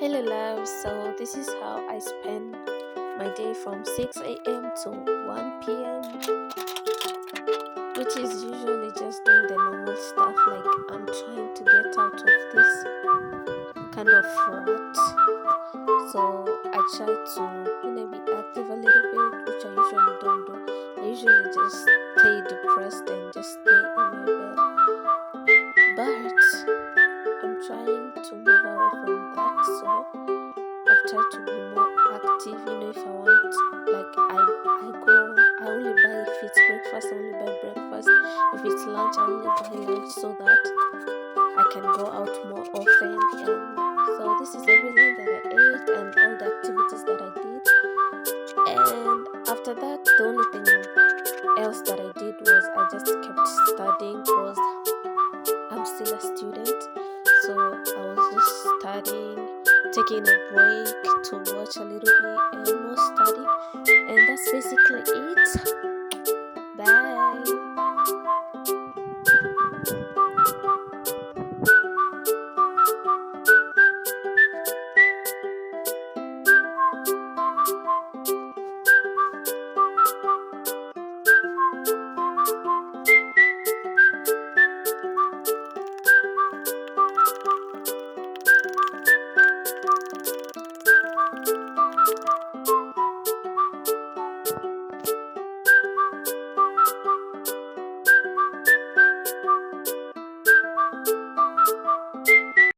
Hello, love. So, this is how I spend my day from 6 a.m. to 1 p.m., which is usually just doing the normal stuff like I'm trying to get out of this kind of rut. So, I try to be active a little bit, which I usually don't do. I usually just stay depressed and just stay in my bed. But I'm trying to move away from that. So, I've tried to be more active, if I want, like I only buy if it's breakfast, I only buy breakfast. If it's lunch, I only buy lunch so that I can go out more often. And so this is everything that I ate and all the activities that I did. And after that, the only thing else that I did was I just kept studying because I'm still a student. So I was just studying, taking a break to watch a little bit and more study. And that's basically it. Bye.